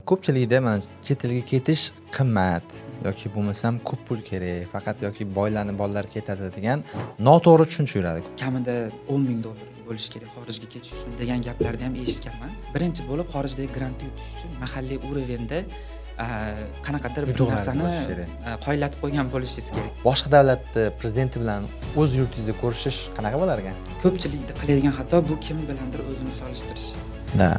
ko'pchilikda mana chet elga ketish qimmat yoki bo'lmasam ko'p pul kerak, faqat yoki boylarning bolalari ketadi degan noto'g'ri tushuncha yuradi. Kamida $10,000 bo'lishi kerak xorijga ketish uchun degan gaplarni ham eshitganman. Birinchi bo'lib xorijdagi grantni yutish uchun mahalliy urovenda qanaqadir bir narsani qoyillatib qo'ygan bo'lishingiz kerak. Boshqa davlatni prezidenti bilan o'z yurtingizda ko'rishish qanaqa bo'lar ekan? Ko'pchilikda qiladigan xato bu kim bilandir o'zini solishtirish. Da.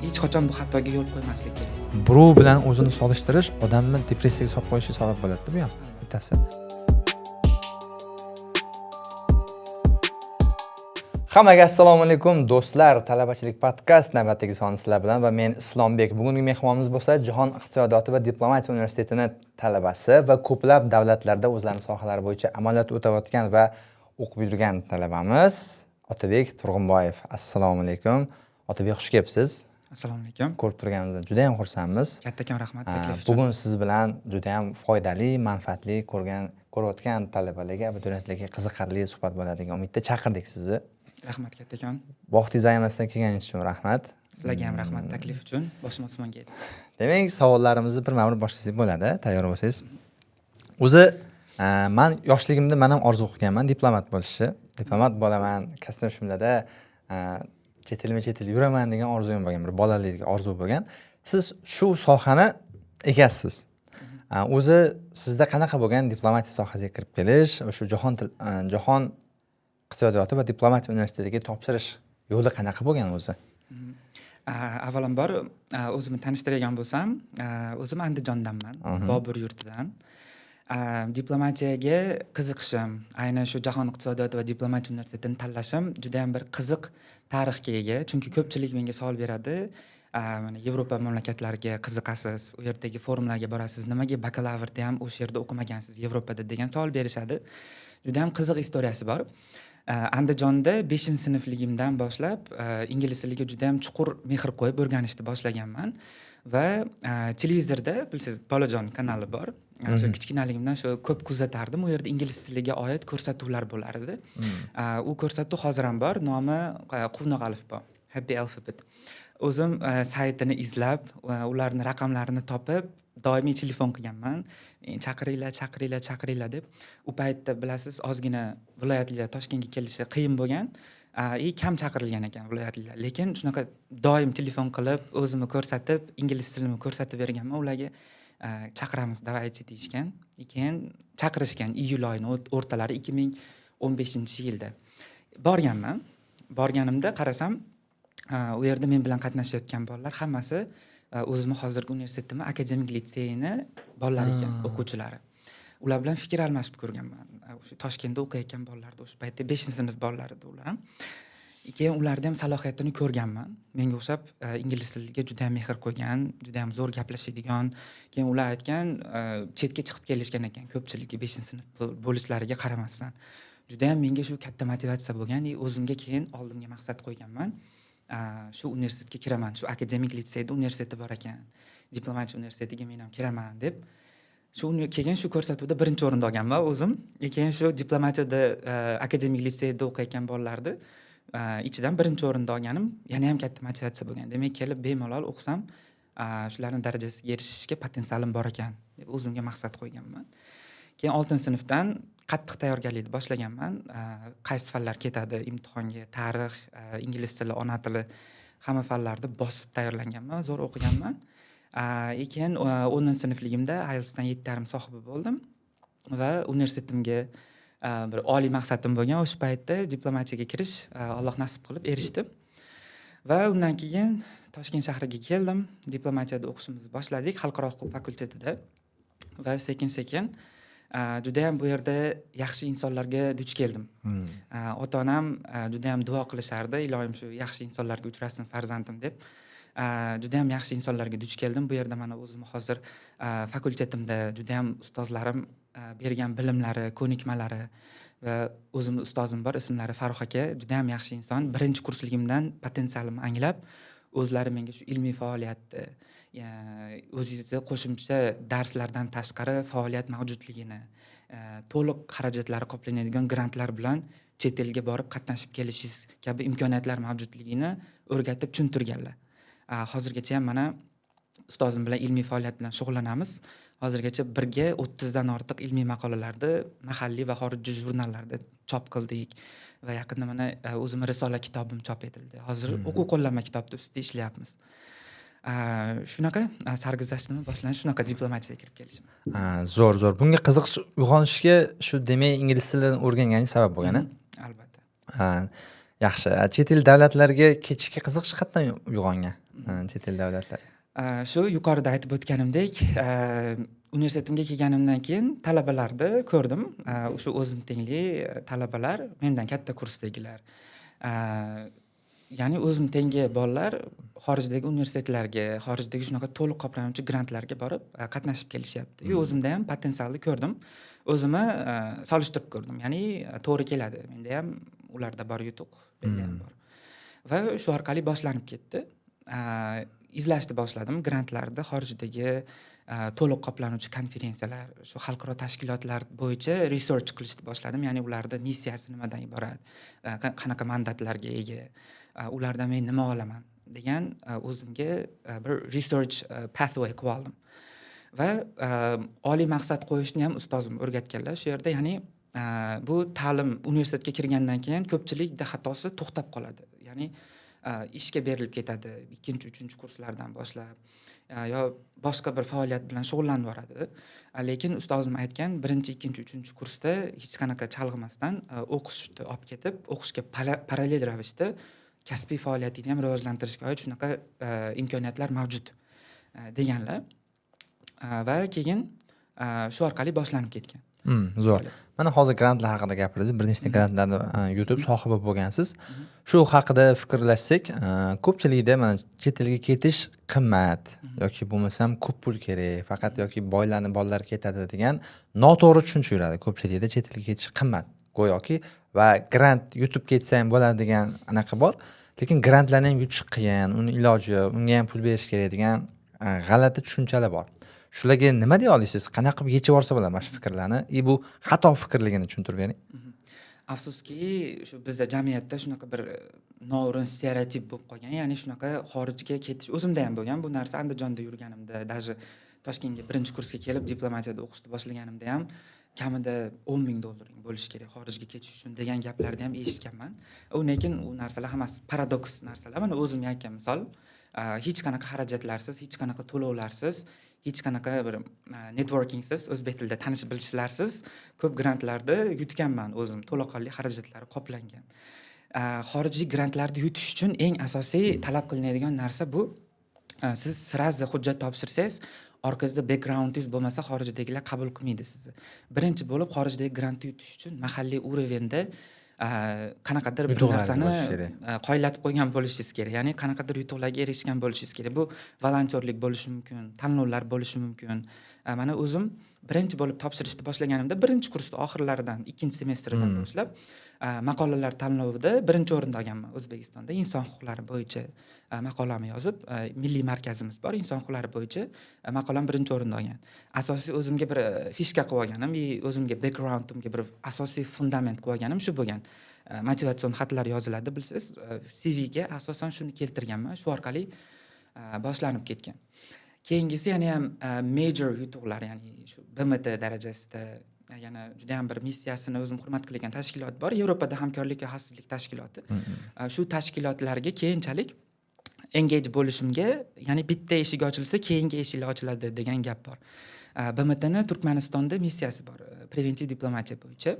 Hech qachon bu xatoga yo'l qo'ymaslik kerak. Birov bilan o'zini solishtirish odamni depressiyaga solib qo'yishiga sabab bo'ladi bu ham bittasi. Hammaga assalomu alaykum do'stlar. Talabachilik podkast navbatdagi soni sizlar bilan va men Islombek. Bugungi mehmonimiz bo'lsa Jahon iqtisodiyoti va diplomatiya universitetining talabasi va ko'plab davlatlarda o'zlarining sohalari bo'yicha amaliyot o'tayotgan va o'qib yurgan talabamiz Otabek Turg'unboyev. Assalomu alaykum. Otabek, xush kelibsiz. Assalomu alaykum. Ko'rib turganimizdan juda ham xursandmiz. Kattakon rahmat taklif uchun. Bugun siz bilan juda ham foydali, manfaatli ko'rayotgan talabalarga, abituriyentlarga qiziqarli suhbat bo'ladi degan umidda chaqirdik sizni. Rahmat kattakon. Vaqtingizni ayamasdan kelganingiz uchun rahmat. Sizlarga ham rahmat taklif uchun. Boshim osmonga yetdi. Demak, savollarimizni birma-bir boshlasak bo'ladi, tayyor bo'lsangiz. O'zi men yoshligimda men ham orzu qilganman diplomat bo'lishni. Diplomat bo'laman, kastimshimlarda chet el yuraman degan orzum bo'lgan, bir bolalikdagi orzu bo'lgan. Siz shu sohani egasiz. O'zi sizda qanaqa bo'lgan diplomatiya sohasiga kirib kelish, shu jahon iqtisodiyoti va diplomatiya universitetiga topshirish yo'li qanaqa bo'lgan o'zi? Avvalambor o'zimni tanishtirgan bo'lsam, o'zim Andijondanman, Bobur yurtidan. Diplomatiyaga qiziqishim, ayni shu Jahon iqtisodiyoti va diplomatiya universitetini tanlashim juda ham bir qiziq tarixga ega. Chunki ko'pchilik menga savol beradi, mana Yevropa mamlakatlariga qiziqasiz, u yerdagi forumlarga borasiz, nimaga bakalavrda ham o'sha yerda o'qimagansiz Yevropada degan savol berishadi. Juda ham qiziq istoriyasi bor. Andijonda 5-sinfligimdan boshlab ingliz tiliga juda ham chuqur mehr qo'yib o'rganishni boshlaganman va televizorda bilsangiz Bolajon kanali bor. Shu kichkinaligimdan shu ko'p kuzatardim. U yerda ingliz tiliga oid ko'rsatuvlar bo'lar edi. U ko'rsatuv hozir ham bor, nomi Quvnoq alifbo, Happy Alphabet. O'zim saytini izlab, ularning raqamlarini topib, doimiy telefon qilganman. Chaqiringlar deb. U paytda bilasiz, ozgina viloyatlar Toshkentga kelishi qiyin bo'lgan. Kam chaqirilgan ekan viloyatlar. Lekin shunaqa doim telefon qilib, o'zimni ko'rsatib, ingliz tilimni ko'rsatib berganman. Ularga chaqiramiz, davaychi deyishgan. Keyin chaqirishgan iyul oyining o'rtalari 2015-yilda. Borganman. Borganimda qarasam, u yerda men bilan qatnashayotgan bolalar hammasi o'zimni hozirgi universitetimni akademik litseyini bolalari ekan, o'quvchilari. Ular bilan fikr almashib ko'rganman. O'sha Toshkentda o'qiyotgan bolalarda o'sha paytda 5-sinf bolalar edi ular ham. Keyin ularda ham salohiyatini ko'rganman. Menga o'xshab ingliz tiliga juda ham mehr qo'ygan, juda ham zo'r gaplashadigan. Keyin ular aytgan, chetga chiqib kelishgan ekan ko'pchiligi 5-sinf bo'lishlariga qaramasdan. Juda ham menga shu katta motivatsiya bo'lgan. O'zimga keyin oldimga maqsad qo'yganman. Shu universitetga kiraman, shu akademik litseyda universiteti bor ekan. Diplomatiya universitetiga men ham kiraman deb. Keyin shu ko'rsatuvda birinchi o'rinda olganman o'zim. Keyin shu diplomatiyada akademik litseyda o'qiyotgan bolalarni ichidan birinchi o'rinda olganim yana ham katta motivatsiya bo'lgan. Demak, kelib bemalol o'qisam, shularning darajasiga erishishga potensialim bor ekan deb o'zimga maqsad qo'yganman. Keyin 6-sinfdan qattiq tayyorgarlikni boshlaganman. Qaysi fanlar ketadi imtihonga, tarix, ingliz tili, ona tili, hamma fanlarni bosib tayyorlanganman, zo'r o'qiganman. Keyin 10-sinfligimda IELTSdan 7,5 sohibi bo'ldim va universitetimga bir oliy maqsadim bo'lgan o'sha paytda diplomatiyaga kirish Alloh nasib qilib erishdim. Va undan keyin Toshkent shahriga keldim. Diplomatiyada o'qishimizni boshladik xalqaro huquq fakultetida. Va sekin-sekin juda ham bu yerda yaxshi insonlarga duch keldim. Ota-onam juda ham duo qilishardi, ilohim shu yaxshi insonlarga uchrasin farzandim deb. Juda ham yaxshi insonlarga duch keldim. Bu yerda mana o'zim hozir fakultetimda juda ham ustozlarim bergan bilimlari, ko'nikmalari va o'zimning ustozim bor, ismlari Farruh aka, juda ham yaxshi inson. Birinchi kursligimdan potensialimni anglab, o'zlari menga shu ilmiy faoliyatni, o'zingizni qo'shimcha darslardan tashqari faoliyat mavjudligini, to'liq xarajatlari qoplanadigan grantlar bilan chet elga borib qatnashib kelishingiz kabi imkoniyatlar mavjudligini o'rgatib tushuntirganlar. Hozirgacha ham mana ustozim bilan ilmiy faoliyat bilan shug'ullanamiz. Hozirgacha birga 30 dan ortiq ilmiy maqolalarni mahalliy va xorijiy jurnallarda chop qildik va yaqinda mana o'zimning risola kitobim chop etildi. Hozir o'quv qo'llanma kitobni ustida ishlayapmiz. Shunaqa sarguzashtimiz boshlanishi shunaqa diplomatiyaga kirib kelishim. Zo'r. Bunga qiziqish uyg'onishiga shu demak ingliz tilini o'rganganing sabab bo'lgan-a? Albatta. Yaxshi. Chet el davlatlarga ketishga qiziqish qayerdan uyg'ongan? Chet el davlatlari. Shu yuqorida aytib o'tganimdek, universitetimga kelganimdan keyin talabalarni ko'rdim. O'sha o'zim tengli talabalar, mendan katta kursdagilar. Ya'ni o'zim tengi bolalar xorijdagi universitetlarga, xorijdagi shunaqa to'liq qoplanuvchi grantlarga borib qatnashib kelishyapti. O'zimda ham potensialni ko'rdim. O'zimni solishtirib ko'rdim. Ya'ni to'g'ri keladi. Menda ham ularda bor yutuq, menda ham bor. Va shu orqali boshlanib ketdi. Izlashni boshladim grantlarni, xorijdagi to'liq qoplanuvchi konferensiyalar, shu xalqaro tashkilotlar bo'yicha research qilishni boshladim. Ya'ni ularda missiyasi nimadan iborat, qanaqa mandatlarga ega, ulardan men nima olaman degan o'zimga bir research pathway qilib oldim. Va oliy maqsad qo'yishni ham ustozim o'rgatganlar shu yerda. Ya'ni bu ta'lim universitetga kirgandan keyin ko'pchilikda xatosi to'xtab qoladi. Ya'ni ishga berilib ketadi 2-3 kurslardan boshlab yo boshqa bir faoliyat bilan shug'ullanib boradi. Lekin ustozim aytgan 1-2-3 kursda hech qanaqa chalg'imasdan o'qishni olib ketib, o'qishga parallel ravishda kasbiy faoliyatini ham rivojlantirishga oid shunaqa imkoniyatlar mavjud deganlar. Va keyin shu orqali boshlanib ketgan. Zo'r. Mana hozir grantlar haqida gapirdingiz. Bir nechta grantlarni yutib sohibi bo'lgansiz. Shu haqida fikrlashsak, ko'pchilikda mana chet elga ketish qimmat yoki bo'lmasam ko'p pul kerak, faqat yoki boylarning bolalari ketadi degan noto'g'ri tushuncha yuradi. Ko'pchilikda chet elga ketish qimmat go'yoki va grant yutib ketsang bo'ladi degan anaqa bor. Lekin grantlarni ham yutish qiyin, uni iloji, unga ham pul berish kerak degan g'alati tushunchalar bor. Shularga nima deya olasiz? Qanaqa qilib yechib olsa bo'ladi mana shu fikrlarni? Bu xato fikrligini tushuntirib bering. Afsuski, shu bizda jamiyatda shunaqa bir noo'rin stereotip bo'lib qolgan. Ya'ni shunaqa xorijga ketish o'zimda ham bo'lgan. Bu narsa Andijonda yurganimda, даже Toshkentga 1-kursga kelib diplomatiyada o'qishni boshlaganimda ham kamida $10,000 bo'lishi kerak xorijga ketish uchun degan gaplarni ham eshitganman. Lekin u narsalar hammasi paradoks narsalar. Mana o'zim aytgan misol, hech qanaqa xarajatlarsiz, hech qanaqa to'lovlarsiz, hech qanaqa bir networkingsiz, o'zbek tilida tanish bilishlarsiz ko'p grantlarni yutganman o'zim, to'laqonli xarajatlari qoplangan. Xorijiy grantlarni yutish uchun eng asosiy talab qilinadigan narsa bu, siz sirazi hujjat topshirsangiz, orqangizda backgroundingiz bo'lmasa xorijdagilar qabul qilmaydi sizni. Birinchi bo'lib xorijdagi grantni yutish uchun mahalliy urovenda qanaqadir bir narsani qoyillatib qo'ygan bo'lishingiz kerak. Ya'ni qanaqadir yutuqlarga erishgan bo'lishingiz kerak. Bu volontyorlik bo'lishi mumkin, tanlovlar bo'lishi mumkin. Mana o'zim birinchi bo'lib topshirishni boshlaganimda 1-kursda oxirlaridan 2-semestrdan boshlab maqolalar tanlovida 1-o'rinda olganman O'zbekistonda. Inson huquqlari bo'yicha maqolamni yozib, milliy markazimiz bor, inson huquqlari bo'yicha maqolam 1-o'rinda olgan. Asosiy o'zimga bir fishka qilib olganim, o'zimga backgroundimga bir asosiy fundament qilib olganim shu bo'lgan. Motivatsion xatlar yoziladi, bilsangiz, CV-ga asosan shuni keltirganman. Shu orqali boshlanib ketgan. Keyingisi yana ham major yutuqlar, ya'ni shu BMT darajasida yana juda ham bir missiyasini o'zim hurmat qilgan tashkilot bor. Yevropada hamkorlik va xavfsizlik tashkiloti. Shu tashkilotlarga keyinchalik engage bo'lishimga, ya'ni bitta eshik ochilsa, keyingi eshiklar ochiladi degan gap bor. BMTning Turkmanistonda missiyasi bor, preventiv diplomatiya bo'yicha.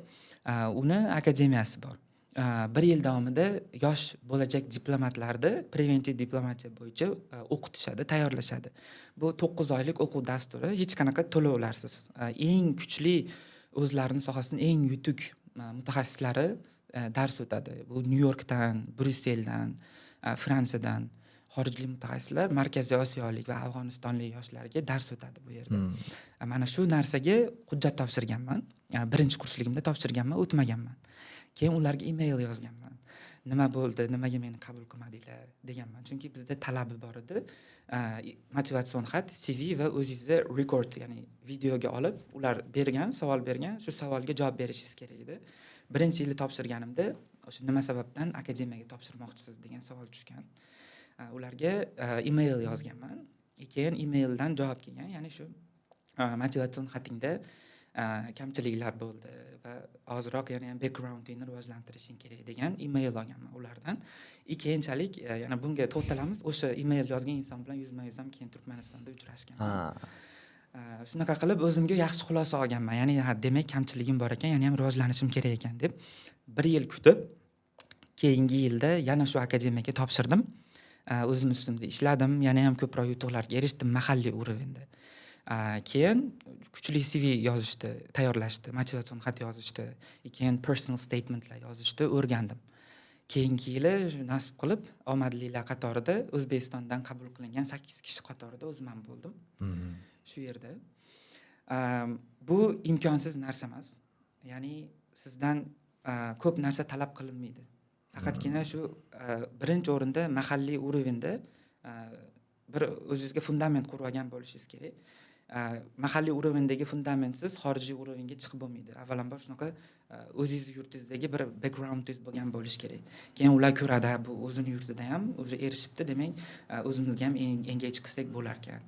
Uni akademiyasi bor. 1 yil davomida yosh bo'lajak diplomatlarni preventiv diplomatiya bo'yicha o'qitishadi, tayyorlashadi. Bu 9 oylik o'quv dasturi, hech qanaqa to'lovlarsiz. Eng kuchli o'zlarining sohasining eng yutuq mutaxassislari dars o'tadi. Bu Nyu-Yorkdan, Bryusseldan, Fransiyadan xorijlik mutaxassislar Markaziy Osiyolik va Afg'onistonlik yoshlarga dars o'tadi bu yerda. Mana shu narsaga hujjat topshirganman. 1-kursligimda topshirganman, o'tmaganman. Keyin ularga email yozganman. Nima bo'ldi, nimaga meni qabul qilmadinglar deganman. Chunki bizda talabi bor edi. Motivatsion xat, CV va o'zingizni record, ya'ni videoga olib, ular bergan, savol bergan, shu savolga javob berishingiz kerak edi. 1-yilni topshirganimda, o'sha nima sababdan akademiyaga topshirmoqchisiz degan savol tushgan. Ularga email yozganman. keyin emaildan javob kelgan, ya'ni shu motivatsion xatingda kamchiliklar bo'ldi va ozroq yana ham backgroundingni rivojlantirishing kerak degan email olganman ulardan. Keyinchalik yana bunga to'xtalamiz. O'sha email yozgan inson bilan yuzma-yuz ham keyin Turkmanistonda uchrashganman. Shunaqa qilib o'zimga yaxshi xulosa olganman. Ya'ni demak kamchiligim bor ekan, yana ham rivojlanishim kerak ekan deb 1 yil kutib, keyingi yilda yana shu akademiyaga topshirdim. O'zim ustimda ishladim, yana ham ko'proq yutuqlarga erishdim mahalliy urovenda. Keyin kuchli CV yozishdi, tayyorlashdi, motivatsion xat yozishdi, keyin personal statementlar yozishdi, o'rgandim. Keyingi yili nasib qilib omadlilar qatorida O'zbekistondan qabul qilingan 8 kishi qatorida o'zim ham bo'ldim. Shu yerda. Bu imkonsiz narsa emas. Ya'ni sizdan ko'p narsa talab qilinmaydi. Faqatgina shu birinchi o'rinda mahalliy urovenda bir o'zingizga fundament qurib olgan bo'lishingiz kerak. Mahalliy urovendagi fundamentsiz xorijiy urovenga chiqib bo'lmaydi. Avvalambor shunaqa o'zingiz yurtingizdagi bir backgroundingiz bo'lgan bo'lishi kerak. Keyin ular ko'radi, bu o'zini yurtida ham o'zi erishibdi, demak o'zimizga ham engage qilsak bo'lar ekan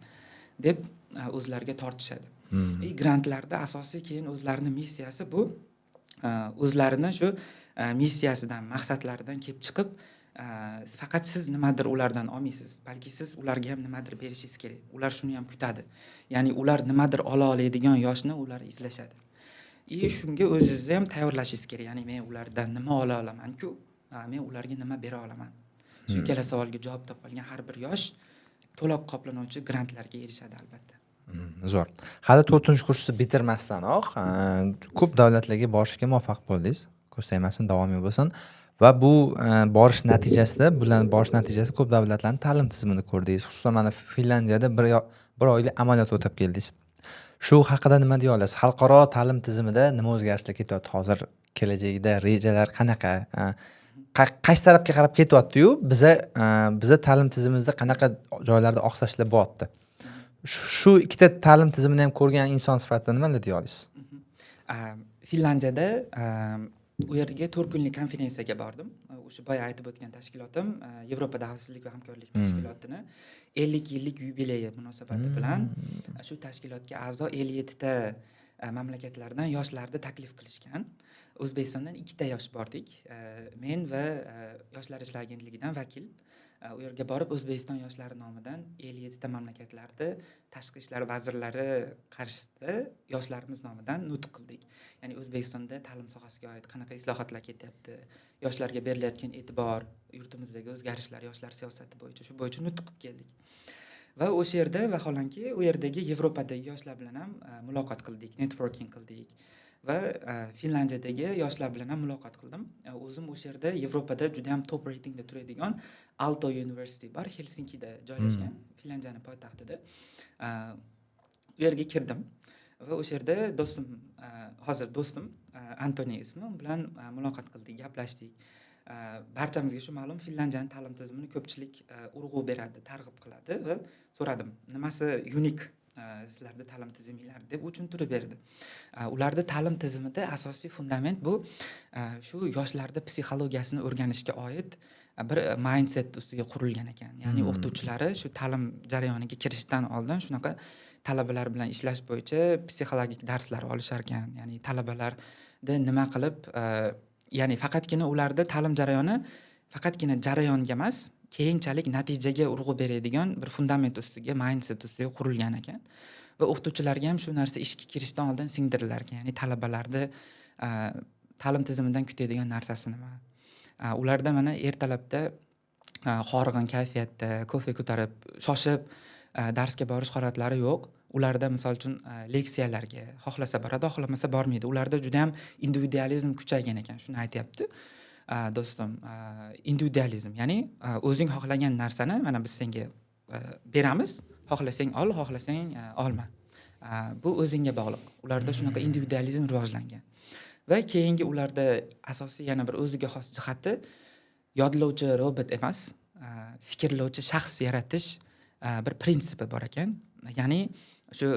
deb o'zlariga tortishadi. Grantlarda asosiy keyin o'zlarining missiyasi bu o'zlarini shu missiyasidan, maqsadlaridan kelib chiqib, faqat siz nimadir ulardan olmaysiz, balki siz ularga ham nimadir berishingiz kerak. Ular shuni ham kutadi. Ya'ni ular nimadir ola oladigan yoshni ular izlashadi. Shunga o'zingizni ham tayyorlashingiz kerak. Ya'ni men ulardan nima ola olaman-ku, men ularga nima bera olaman. Shu ikkala savolga javob topolgan har bir yosh to'liq qoplanuvchi grantlarga erishadi albatta. Zo'r. Hali 4-kursni bitirmasdanoq ko'p davlatlarga borishga muvaffaq bo'ldingiz. Ko'rsaymasin, davomiy bo'lsin. Va bu borish natijasida ko'p davlatlarning ta'lim tizimini ko'rdingiz. Xususan mana Finlandiyada bir oylik amaliyot o'tab keldingiz. Shu haqida nima deya olasiz? Xalqaro ta'lim tizimida nima o'zgarishlar ketyapti hozir? Kelajakda rejalar qanaqa? Qaysi tarafga qarab ketyapti-yu, biza ta'lim tizimimizda qanaqa joylarda oqsashlar bo'lyapti? Shu ikkita ta'lim tizimini ham ko'rgan inson sifatida nima deya olasiz? Finlandiyada u yerga 4 kunlik konferensiyaga bordim. O'sha boya aytib o'tgan tashkilotim Yevropa xavfsizlik va hamkorlik tashkilotini 50 yillik yubileyi munosabati bilan shu tashkilotga a'zo 57 ta mamlakatlardan yoshlarni taklif qilishgan. O'zbekistondan 2 ta yosh bordik. Men va Yoshlar ishlari agentligidan vakil u yerga borib O'zbekiston yoshlari nomidan 57 ta mamlakatlarda tashqi ishlar vazirlari qarshisida yoshlarimiz nomidan nutq qildik. Ya'ni O'zbekistonda ta'lim sohasiga oid qanaqa islohotlar ketyapti, yoshlarga berilayotgan e'tibor, yurtimizdagi o'zgarishlar, yoshlar siyosati bo'yicha shu bo'yicha nutq qilib keldik. Va o'sha yerda vaholanki u yerdagi Yevropadagi yoshlar bilan ham muloqot qildik, networking qildik. Va Finlandiyadagi yoshlar bilan ham muloqot qildim. O'zim o'sha yerda Yevropada juda ham top reytingda turadigan Aalto University bor, Helsinkida joylashgan, Finlandiyaning poytaxtida. U yerga kirdim va o'sha yerda hozir do'stim Antoniy ismi, bilan muloqot qildik, gaplashdik. Barchamizga shu ma'lum, Finlandiyaning ta'lim tizimini ko'pchilik urg'u beradi, targ'ib qiladi va so'radim, nimasi unik sizlarda ta'lim tiziminglar deb tushuntirib berdi. Ularda ta'lim tizimida asosiy fundament bu shu yoshlarda psixologiyasini o'rganishga oid bir mindset ustiga qurilgan ekan. Ya'ni o'qituvchilari shu ta'lim jarayoniga kirishdan oldin shunaqa talabalar bilan ishlash bo'yicha psixologik darslar olishar ekan. Ya'ni talabalarda nima qilib, ya'ni faqatgina ularda ta'lim jarayoni faqatgina jarayonga emas, keyinchalik natijaga urg'u beradigan bir fundament ustiga, mindset ustiga qurilgan ekan. Va o'qituvchilarga ham shu narsa ishga kirishdan oldin singdirilar ekan. Ya'ni talabalarda ta'lim tizimidan kutadigan narsasi nima? Ularda mana ertalabda horg'in kayfiyatda kofe ko'tarib, shoshib darsga borish holatlari yo'q. Ularda misol uchun leksiyalarga xohlasa boradi, xohlamasa bormaydi. Ularda juda ham individualizm kuchaygan ekan. Shuni aytayapti do'stim. Individualizm, ya'ni o'zing xohlagan narsani mana biz senga beramiz, xohlasang ol, xohlasang olma. Bu o'zingga bog'liq. Ularda shunaqa individualizm rivojlangan. Va keyingi ularda asosiy yana bir o'ziga xos jihati yodlovchi robot emas, fikrlovchi shaxs yaratish bir prinsipi bor ekan. Ya'ni shu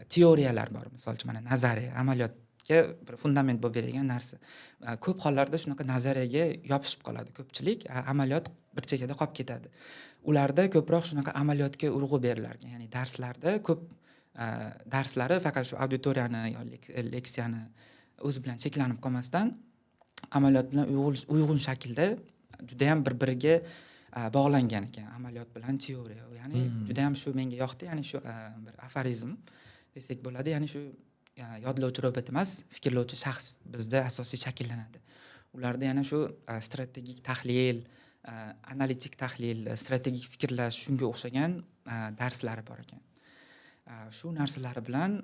teoriyalar bor, misol uchun mana nazariya, amaliyotga bir fundament bo'lib beradigan narsa. Ko'p hollarda shunaqa nazariyaga yopishib qoladi ko'pchilik, amaliyot bir chekada qolib ketadi. ularda ko'proq shunaqa amaliyotga urg'u berilar ekan. Ya'ni darslarda ko'p darslari faqat shu auditoriyani yo leksiyani o'zi bilan cheklanib qolmasdan amaliyot bilan uyg'un shaklda juda ham bir-biriga bog'langan ekan. Amaliyot bilan teoriya. Ya'ni juda ham shu menga yoqdi. Ya'ni shu bir aforizm desak bo'ladi. Ya'ni shu yodlovchi robot emas, fikrlovchi shaxs bizda asosiy shakllanadi. Ularda yana shu strategik tahlil, analitik tahlil, strategik fikrlash shunga o'xshagan darslari bor ekan. Shu narsalari bilan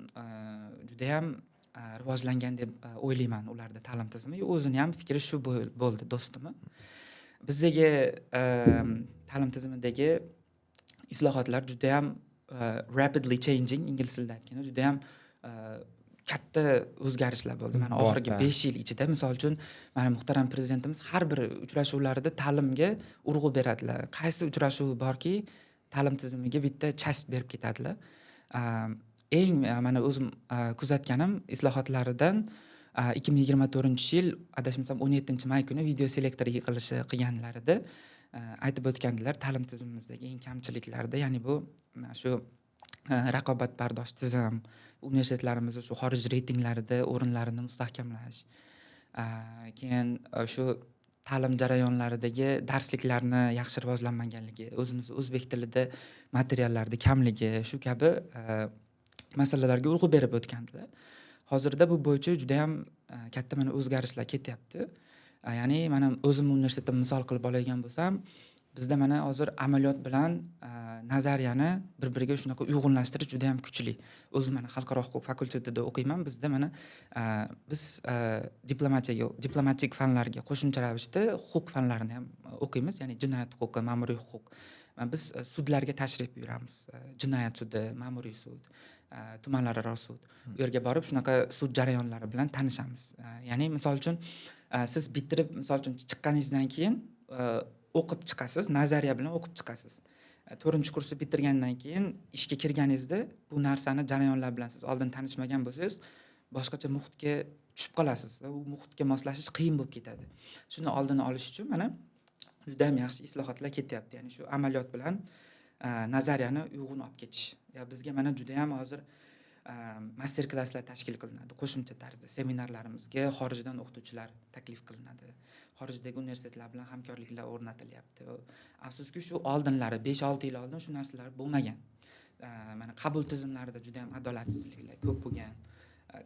juda ham rivojlangan deb o'ylayman ularda ta'lim tizimi. O'zini ham fikri shu bo'ldi do'stimi. Bizdagi ta'lim tizimidagi islohotlar juda ham rapidly changing, ingliz tilida aytganda juda ham katta o'zgarishlar bo'ldi. Mana oxirgi 5 yil ichida, misol uchun, mana muhtaram prezidentimiz har bir uchrashuvlarida ta'limga urg'u beradilar. Qaysi uchrashuv borki, ta'lim tizimiga bitta chast berib ketadilar. Eng mana o'zim kuzatganim islohotlaridan 2024-yil adashmasam 17-may kuni video selektor yig'ilishi qilganlarida aytib o'tgandilar ta'lim tizimimizdagi eng kamchiliklarda, ya'ni bu shu raqobatbardosh tizim, universitetlarimizda shu xorij reytinglarida o'rinlarini mustahkamlash, keyin shu ta'lim jarayonlaridagi darsliklarni yaxshi rivojlanmaganligi, o'zimiz o'zbek tilida materiallarda kamligi, shu kabi masalalarga urg'u berib o'tgandilar. Hozirda bu bo'yicha juda ham katta mana o'zgarishlar ketyapti. Ya'ni mana o'zim universitetni misol qilib oladigan bo'lsam, bizda mana hozir amaliyot bilan nazariyani bir-biriga shunaqa uyg'unlashtirish juda ham kuchli. O'zim mana xalqaro huquq fakultetida o'qiyman. Bizda mana biz diplomatik fanlarga qo'shimcha ravishda huquq fanlarini ham o'qiymiz, ya'ni jinoyat huquqi, ma'muriy huquq. Biz sudlarga tashrif buyuramiz. Jinoyat sudi, ma'muriy sud, tumanlararo sud. U yerga borib shunaqa sud jarayonlari bilan tanishamiz. Ya'ni misol uchun siz bitirib, misol uchun chiqqaningizdan keyin o'qib chiqasiz, nazariya bilan o'qib chiqasiz. 4-kursni bitirgandan keyin ishga kirganingizda bu narsani jarayonlar bilan siz oldin tanishmagan bo'lsangiz, boshqacha muhitga tushib qolasiz va u muhitga moslashish qiyin bo'lib ketadi. Shuni oldini olish uchun mana juda ham yaxshi islohotlar ketyapti. Ya'ni shu amaliyot bilan nazariyani uyg'un olib ketish. Ya bizga mana juda ham hozir master klasslar tashkil qilinadi. Qo'shimcha tarzda seminarlarimizga xorijdan o'qituvchilar taklif qilinadi. Xorijdagi universitetlar bilan hamkorliklar o'rnatilyapti. Afsuski shu oldinlari 5-6 yil oldin shu narsalar bo'lmagan. Mana qabul tizimlarida juda ham adolatsizliklar ko'p bo'lgan,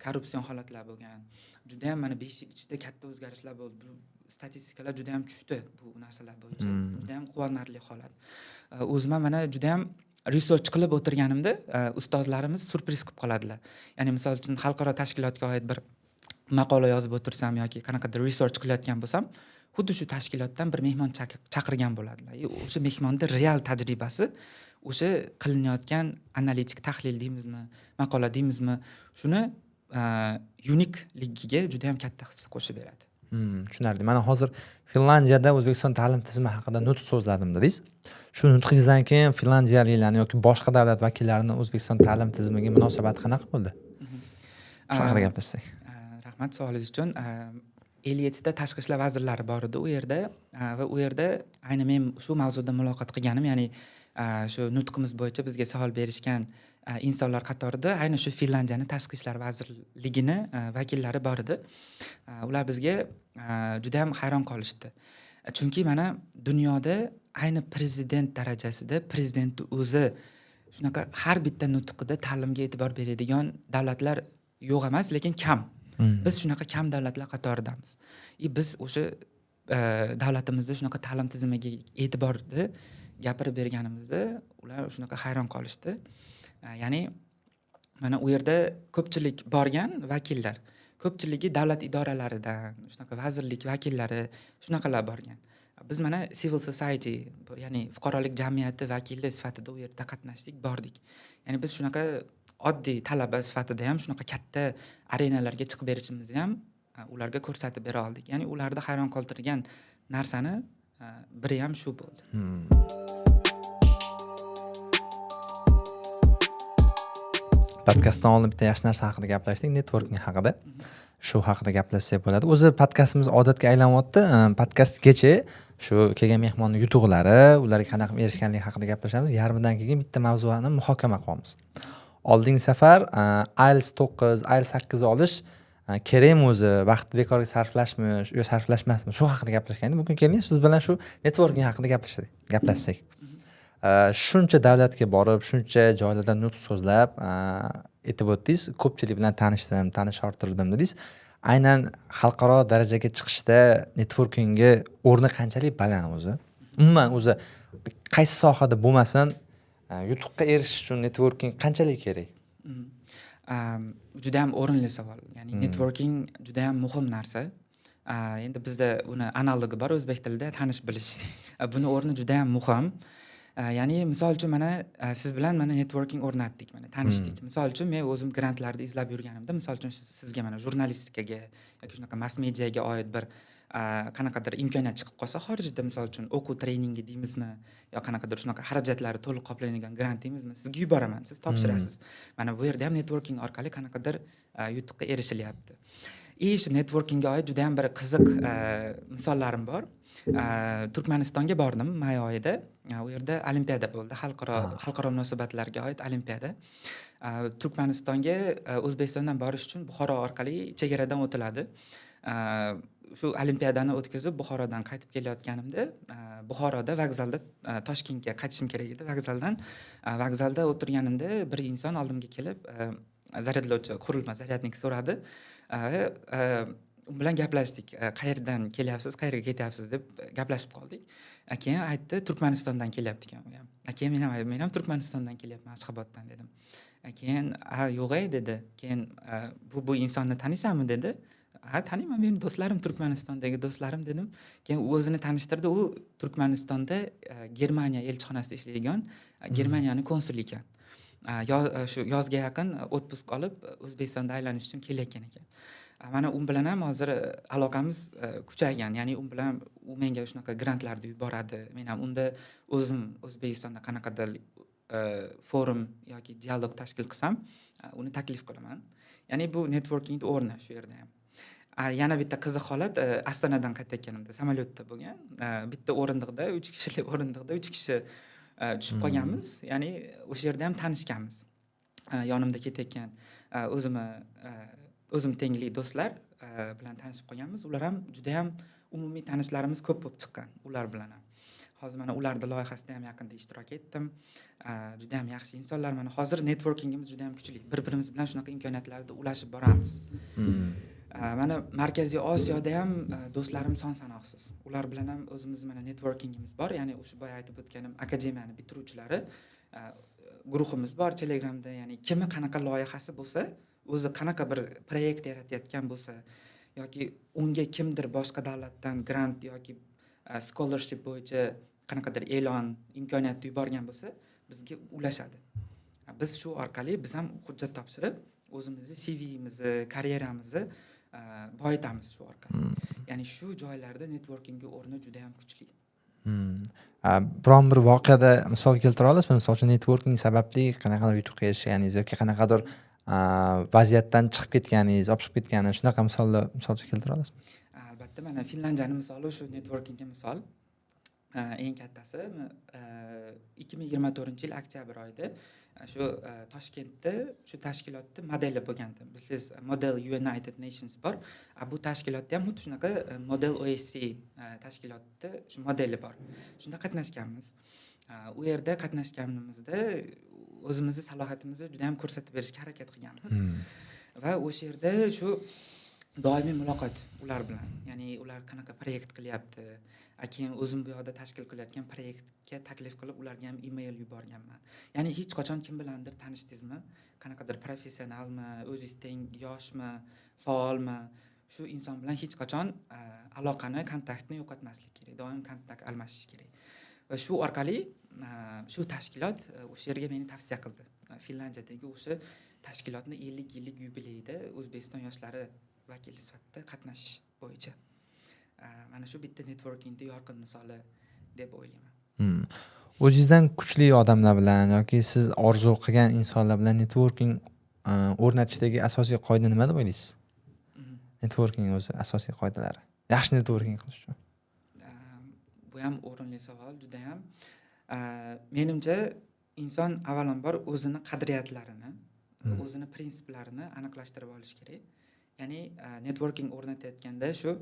korrupsion holatlar bo'lgan. Juda ham mana 5 yil ichida katta o'zgarishlar bo'ldi. Bu statistikalar juda ham tushdi bu narsalar bo'yicha. Juda ham quvonarli holat. O'zim mana juda ham research qilib o'tirganimda ustozlarimiz surpriz qilib qoladilar. Ya'ni misol uchun xalqaro tashkilotga oid bir maqola yozib o'tirsam yoki qanaqadir research qilayotgan bo'lsam, xuddi shu tashkilotdan bir mehmon chaqirgan bo'ladilar. O'sha mehmonning real tajribasi, o'sha qilinayotgan analitik tahlil deymizmi, maqola deymizmi, shuni unikligiga juda ham katta hissa qo'shib beradi. Tushunarli. Mana hozir Finlandiyada O'zbekiston ta'lim tizimi haqida nutq so'zladim dedingiz. Shu nutqingizdan keyin finlandiyaliklarni yoki boshqa davlat vakillarini O'zbekiston ta'lim tizimiga munosabati qanaqa bo'ldi? Shu haqida gaplashsak. Rahmat savolingiz uchun. 57 ta tashqi ishlar vazirlari bor edi u yerda va u yerda ayni men shu mavzuda muloqot qilganim, ya'ni shu nutqimiz bo'yicha bizga savol berishgan insonlar qatorida ayni shu Finlandiyani tashqi ishlar vazirligini vakillari bor edi. Ular bizga juda ham hayron qolishdi. Chunki mana dunyoda ayni prezident darajasida prezidentning o'zi shunaqa har bitta nutqida ta'limga e'tibor beradigan davlatlar yo'q emas, lekin kam. Biz shunaqa kam davlatlar qatoridamiz. Biz o'sha davlatimizda shunaqa ta'lim tizimiga e'tiborni gapirib berganimizda ular shunaqa hayron qolishdi. Ya'ni mana u yerda ko'pchilik borgan vakillar, ko'pchiligi davlat idoralaridan, shunaqa vazirlik vakillari, shunaqalar borgan. Biz mana civil society, ya'ni fuqarolik jamiyati vakili sifatida u yerda qatnashdik, bordik. Ya'ni biz shunaqa oddiy talaba sifatida ham shunaqa katta arenalarga chiqib berishimizni ham ularga ko'rsatib bera oldik. Ya'ni ularda hayron qoldirgan narsani biri ham shu bo'ldi. Podkastdan oldin bitta yaxshi narsa haqida gaplashdik, networking haqida. Shu haqida gaplashsak bo'ladi. O'zi podkastimiz odatga aylanyapti. Podkastgacha shu kelgan mehmonning yutuqlari, ularga qanaqa erishganligi haqida gaplashamiz. Yarmidan keyin bitta mavzuni muhokama qilamiz. Oldingi safar IELTS 9, IELTS 8 olish kerakmi o'zi, vaqtni bekorga sarflashmi, yo sarflashmasmi? Shu haqida gaplashgan edik. Bugun keling siz bilan shu networking haqida gaplashsak. Shuncha davlatga borib, shuncha joylarda nutq so'zlab, aytib o'tdingiz, ko'pchilik bilan tanishdim, tanish orttirdim dedingiz. Aynan xalqaro darajaga chiqishda networkingga o'rni qanchalik baland o'zi? Umuman o'zi qaysi sohada bo'lmasin, yutuqqa erishish uchun networking qanchalik kerak? Juda ham o'rinli savol. Ya'ni networking juda ham muhim narsa. Endi bizda uni analogi bor o'zbek tilida tanish bilish. Buni o'rni juda ham muhim. Ya'ni misol uchun mana siz bilan mana networking o'rnatdik, mana tanishdik. Misol uchun men o'zim grantlarni izlab yurganimda, misol uchun sizga mana jurnalistikaga yoki shunaqa mass mediaga oid bir qanaqadir imkoniyat chiqib qolsa, xorijda misol uchun o'quv treyningi deymizmi, yo qanaqadir shunaqa xarajatlari to'liq qoplanadigan grant deymizmi, sizga yuboraman, siz topshirasiz. Mana bu yerda ham networking orqali qanaqadir yutuqqa erishilyapti. Shu networkingga oid juda ham bir qiziq misollarim bor. Turkmanistonga bordim may oyida. U yerda olimpiada bo'ldi, xalqaro munosabatlarga oid olimpiada. Turkmanistonga O'zbekistondan borish uchun Buxoro orqali chegaradan o'tiladi. Shu olimpiadani o'tkazib Buxorodan qaytib kelayotganimda, Buxoroda vokzalda Toshkentga qaytishim kerak edi. Vokzalda o'tirganimda bir inson oldimga kelib, zaryadlovchi qurilma zaryadnik so'radi. U bilan gaplashdik. Qayerdan kelyapsiz, qayerga ketyapsiz deb gaplashib qoldik. Keyin aytdi, Turkmanistondan kelyapti ekan u ham. Keyin men ham Turkmanistondan kelyapman, Ashxoboddan dedim. Keyin yo'q dedi. Keyin bu insonni taniysanmi dedi. Taniyman, mening do'stlarim Turkmanistondagi do'stlarim dedim. Keyin u o'zini tanishtirdi. U Turkmanistonda Germaniya elchixonasida ishlaydigan Germaniyaning konsuli ekan. Shu yozga yaqin otpusк olib O'zbekistonda aylanish uchun kelayotgan ekan. Mana u bilan ham hozir aloqamiz kuchaygan. Ya'ni u menga shunaqa grantlarni yuboradi. Men ham unda o'zim O'zbekistonda qanaqadir forum yoki dialog tashkil qilsam, uni taklif qilaman. Ya'ni bu networkingning o'rni shu yerda ham. Yana bitta qiziq holat, Astonadan qaytayotganimda samolyotda bo'lgan. Bitta o'rindiqda 3 kishilik o'rindiqda 3 kishi tushib qolganmiz. Ya'ni o'sha yerda ham tanishganmiz. Yonimda ketayotgan o'zim tengli do'stlar bilan tanishib qolganmiz. Ular ham juda ham umumiy tanishlarimiz ko'p bo'lib chiqqan ular bilan ham. Hozir mana ularning loyihasida ham yaqinda ishtirok etdim. Juda ham yaxshi insonlar. Mana hozir networkingimiz juda ham kuchli. Bir-birimiz bilan shunaqa imkoniyatlarda ulashib boramiz. Mana Markaziy Osiyoda ham do'stlarim son sanoqsiz. Ular bilan ham o'zimiz mana networkingimiz bor. Ya'ni o'sha boya aytib o'tganim akademiyani bitiruvchilari guruhimiz bor Telegramda. Ya'ni kimi qanaqa loyihasi bo'lsa, o'zi qanaqa bir proyekt yaratayotgan bo'lsa yoki unga kimdir boshqa davlatdan grant yoki scholarship bo'yicha qanaqadir e'lon, imkoniyat yuborgan bo'lsa, bizga ulashadi. Biz shu orqali biz ham hujjat topshirib, o'zimizni CV'mizni, karyeramizni boyitamiz shu orqali. Ya'ni shu joylarda networkingga o'rni juda ham kuchli. Biron bir voqeada misol keltira olasizmi? Misol uchun networking sababli qanaqadir yutuqqa erishganingiz yoki qanaqadir vaziyatdan chiqib ketganingiz, olib chiqib ketganingiz, shunaqa misol keltira olasizmi? Albatta, mana Finlandiyani misoli shu networkingga misol. Eng kattasi 2024-yil oktyabr oyida shu Toshkentda shu tashkilotda modeli bo'lgandi. Siz Model United Nations bor. Bu tashkilotda ham xuddi shunaqa Model OSCE tashkilotda shu modeli bor. Shunda qatnashganmiz. U yerda qatnashganimizda o'zimizni salohiyatimizni juda ham ko'rsatib berishga harakat qilganmiz. Va o'sha yerda shu doimiy muloqot ular bilan. Ya'ni ular qanaqa proyekt qilyapti, keyin o'zim bu yoqda tashkil qilayotgan proyektga taklif qilib, ularga ham email yuborganman. Ya'ni hech qachon kim bilandir tanishdingizmi? Qanaqadir professionalmi, o'zingiz teng yoshmi, faolmi? Shu inson bilan hech qachon aloqani, kontaktni yo'qotmaslik kerak. Doim kontakt almashish kerak. Va shu orqali shu tashkilot o'sha yerga meni tavsiya qildi. Finlandiyadagi o'sha tashkilotni 50 yillik yubileyida O'zbekiston yoshlari vakili sifatida qatnashish bo'yicha. Mana shu bitta networkingning yorqin misoli deb o'ylayman. O'zingizdan kuchli odamlar bilan yoki siz orzu qilgan insonlar bilan networking o'rnatishdagi asosiy qoida nima deb o'ylaysiz? Networking o'zi asosiy qoidalari. Yaxshi networking qilish uchun. Bu ham o'rinli savol, juda ham. Menimcha inson avvalambor o'zini qadriyatlarini, o'zini prinsiplarini aniqlashtirib olish kerak. Ya'ni networking o'rnatayotganda shu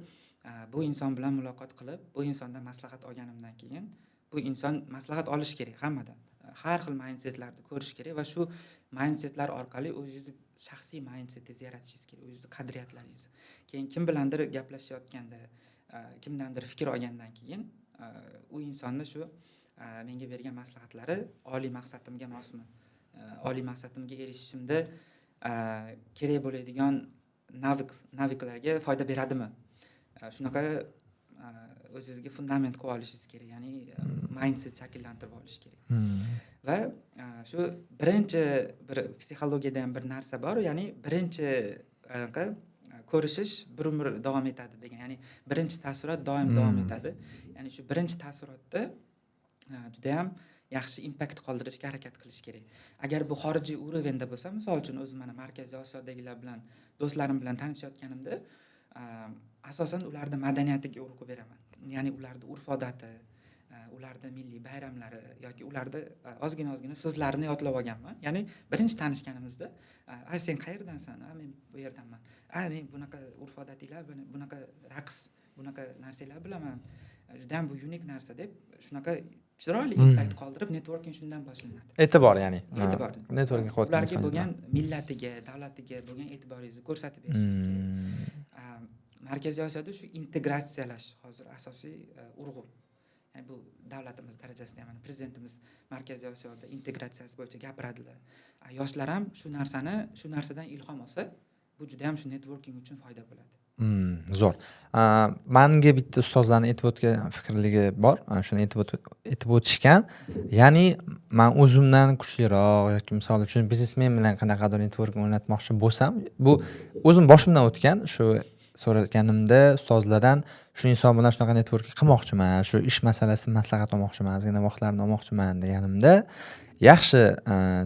bu inson bilan muloqot qilib, bu insondan maslahat olganimdan keyin bu inson maslahat olish kerak hammadan. Har xil mindsetlarni ko'rish kerak va shu mindsetlar orqali o'zingizni shaxsiy mindsetingizni yaratishingiz kerak, o'zingizni qadriyatlaringizni. Keyin kim bilandir gaplashayotganda, kimdandir fikr olgandan keyin u insonni shu menga bergan maslahatlari oliy maqsadimga mosmi? Oliy maqsadimga erishishimda kerak bo'ladigan naviklarga foyda beradimi? Shunaqa o'zingizga fundament qo'yib olishingiz kerak, ya'ni mindset shakllantirib olish kerak. Va shu birinchi bir psixologiyada ham bir narsa bor, ya'ni birinchi ko'rishish bir umr davom etadi degan. Ya'ni birinchi taassurot doim davom etadi. Ya'ni shu birinchi taassurotda juda ham yaxshi impact qoldirishga harakat qilish kerak. Agar bu xorijiy urovenda bo'lsa, misol uchun o'zim mana Markaziy Osiyodagilar bilan, do'stlarim bilan tanishayotganimda asosan ularning madaniyatiga urg'u beraman. Ya'ni ularning urf-odati, ularning milliy bayramlari yoki ularning ozgina so'zlarini yodlab olganman. Ya'ni birinchi tanishganimizda, "Ay, sen qayerdansan?" "Men bu yerdanman." "Ay, men bunaqa urf-odatinglar, bunaqa raqs, bunaqa narsalar bilaman." Juda ham bu unik narsa deb shunaqa chiroyli impact qoldirib, networking shundan boshlanadi. E'tibor, ya'ni. E'tibor. Networking qilayotgan ularga bo'lgan millatiga, davlatiga bo'lgan e'tiboringizni ko'rsatib berishingiz kerak. Markaziy Osiyoda shu integratsiyalash hozir asosiy urg'u. Ya'ni bu davlatimiz darajasida ham prezidentimiz Markaziy Osiyoda integratsiyasi bo'yicha gapiradilar. Yoshlar ham shu narsadan ilhom olsa, bu juda ham shu networking uchun foyda bo'ladi. Zo'r. Menga bitta ustozlarning aytib o'tgan fikrligi bor. Shuni aytib o'tishgan. Ya'ni men o'zimdan kuchliroq yoki misol uchun biznesmen bilan qanaqadir networking o'rnatmoqchi bo'lsam, bu o'zim boshimdan o'tgan. Shu so'raganimda ustozlardan shu inson bilan shunaqa networking qilmoqchiman, shu ish masalasida maslahat olmoqchiman, ozgina vaqtlarini olmoqchiman deganimda, yaxshi,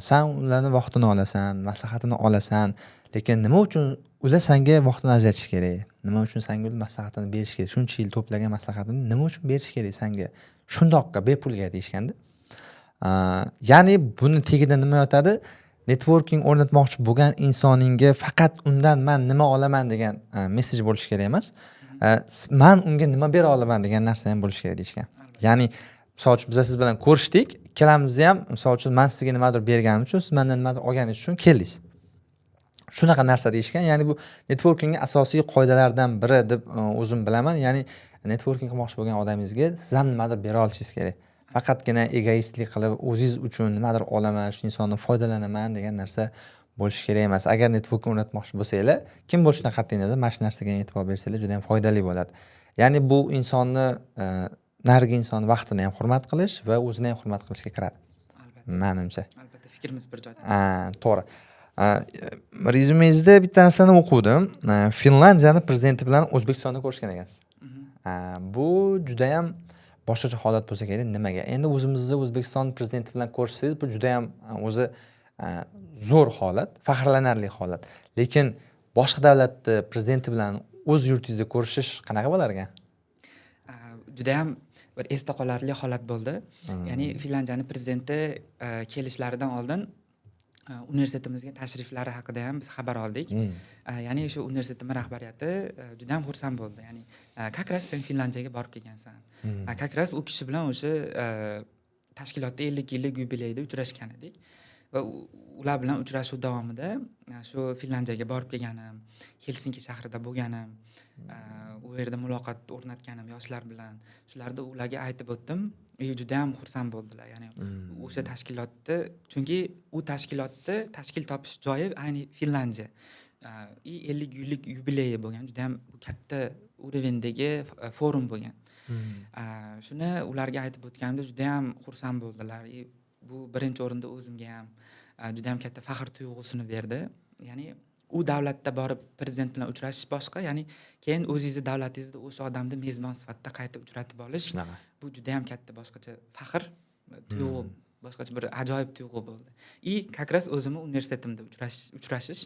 sen ularning vaqtini olasan, maslahatini olasan, lekin nima uchun ular senga vaqtini ajratish kerak? Nima uchun senga maslahatini berish kerak? Shuncha yil to'plagan maslahatini nima uchun berish kerak senga? Shundoqqa bepulga deyishganda. Ya'ni buni tagida nima yotadi? Networking o'rnatmoqchi bo'lgan insoningga faqat undan men nima olaman degan messej bo'lishi kerak emas. Men unga nima bera olaman degan narsa ham bo'lishi kerak deyishgan. Ya'ni misol uchun biz siz bilan ko'rishdik, ikkalamiz ham misol uchun men sizga nimadir berganim uchun, siz mendan nimadir olganingiz uchun keldingiz. Shunaqa narsa deyishgan. Ya'ni bu networkingning asosiy qoidalaridan biri deb o'zim bilaman. Ya'ni networking qilmoqchi bo'lgan odamingizga siz ham nimadir bera olishingiz kerak. Faqatgina egoistlik qilib o'zingiz uchun nimadir olaman, shu insondan foydalanaman degan narsa bo'lishi kerak emas. Agar networking o'rnatmoqchi bo'lsanglar, kim bo'lishidan qat'iy nazar mana shu narsaga e'tibor bersanglar juda ham foydali bo'ladi. Ya'ni bu insonni narigi inson vaqtini ham hurmat qilish va o'zini ham hurmat qilishga kiradi. Albatta. Menimcha. Albatta, fikrimiz bir joyda. To'g'ri. Rezumengizda bitta narsani o'qidim. Finlandiyani prezidenti bilan O'zbekistonda ko'rishgan ekansiz. Bu juda ham boshqacha holat bo'lsa kerak. Nimaga? Endi o'zimizni O'zbekiston prezidenti bilan ko'rishsangiz, bu juda ham o'zi zo'r holat, faxrlanarli holat. Lekin boshqa davlatda prezidenti bilan o'z yurtingizda ko'rishish qanaqa bo'lar ekan? Juda ham bir esda qolarli holat bo'ldi. Ya'ni Finlandiyaning prezidenti kelishlaridan oldin universitetimizga tashriflari haqida ham biz xabar oldik. Ya'ni shu universitetimiz rahbariyati juda ham xursand bo'ldi. Ya'ni как раз sen Finlandiyaga borib kelgansan. Как раз u kishi bilan o'sha tashkilotda 50 yillik yubileyda uchrashgan edik. Va ular bilan uchrashuv davomida shu Finlandiyaga borib kelganim, Helsinki shahrida bo'lganim, u yerda muloqot o'rnatganim yoshlar bilan, shularda ularga aytib o'tdim. Juda ham xursand bo'ldilar. Ya'ni o'sha tashkilotda, chunki u tashkilotda tashkil topish joyi ayni Finlandiya. 50 yillik yubileyi bo'lgan, juda ham katta urovendagi forum bo'lgan. Shuni ularga aytib o'tganimda juda ham xursand bo'ldilar. Bu birinchi o'rinda o'zimga ham juda ham katta faxr tuyg'usini berdi. Ya'ni u davlatda borib prezident bilan uchrashish boshqa, ya'ni keyin o'zingizni davlatingizda o'sha odamni mezbon sifatida qayta uchratib olish, bu juda ham katta boshqacha faxr tuyg'u boshqacha bir ajoyib tuyg'u bo'ldi. Как раз o'zimni universitetimda uchrashish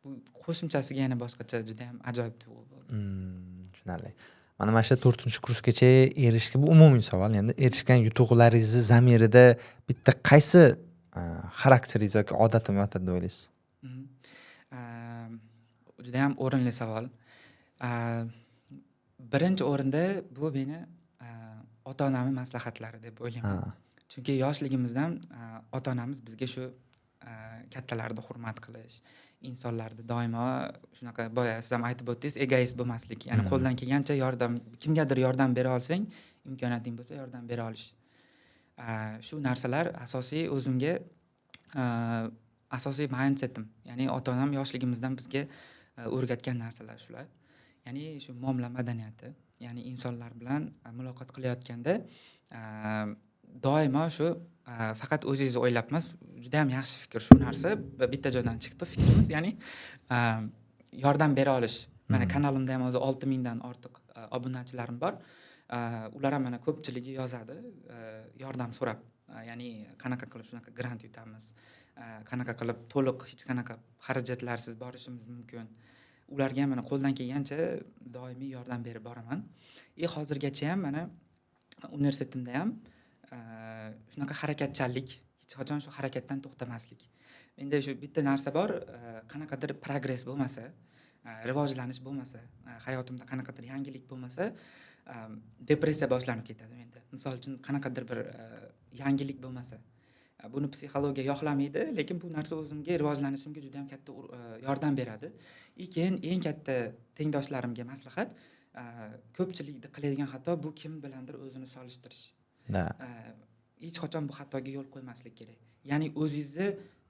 bu qo'shimchasiga yana boshqacha juda ham ajoyib tuyg'u bo'ldi. Tushunarli. Mana shu 4-kursgacha erishgan bu umumiy savol. Endi erishgan yutuqlaringizni zamirida bitta qaysi xarakteringiz yoki odatim yotadi deb o'ylaysiz? Juda ham o'rinli savol. Birinchi o'rinda bu meni ota-onamning maslahatlari deb o'ylayman. Chunki yoshligimizdan ota-onamiz bizga shu kattalarni hurmat qilish, insonlarni doimo shunaqa boya siz ham aytib o'tdingiz, egoist bo'lmaslik, ya'ni qo'ldan kelgancha kimgadir yordam bera olsang, imkoniyating bo'lsa yordam bera olish. Shu narsalar asosiy o'zimga asosiy mindsetim. Ya'ni ota-onam yoshligimizdan bizga o'rgatgan narsalar shular. Ya'ni shu muomala madaniyati, ya'ni insonlar bilan muloqot qilayotganda doimo shu faqat o'zingizni o'ylab emas, juda ham yaxshi fikr shu narsa bitta joydan chiqdi fikrimiz, ya'ni yordam bera olish. Mana kanalimda ham hozir 6000 dan ortiq obunachilarim bor. Ular ham mana ko'pchiligi yozadi, yordam so'rab, ya'ni qanaqa qilib shunaqa grant yutamiz, qanaqa qilib to'liq hech qanaqa xarajatlarsiz borishimiz mumkin. Ularga ham mana qo'ldan kelgancha doimiy yordam berib boraman. Hozirgacha ham mana universitetimda ham shunaqa harakatchanlik, hech qachon shu harakatdan to'xtamaslik. Menda shu bitta narsa bor, qanaqadir progress bo'lmasa, rivojlanish bo'lmasa, hayotimda qanaqadir yangilik bo'lmasa, depressiya boshlanib ketadi menda. Misol uchun qanaqadir bir yangilik bo'lmasa, buni psixologiya yoqlamaydi, lekin bu narsa o'zimga rivojlanishimga juda ham katta yordam beradi. Keyin eng katta tengdoshlarimga maslahat, ko'pchilikda qiladigan xato bu kim bilandir o'zini solishtirish. Hech qachon bu xatoga yo'l qo'ymaslik kerak. Ya'ni o'zingizni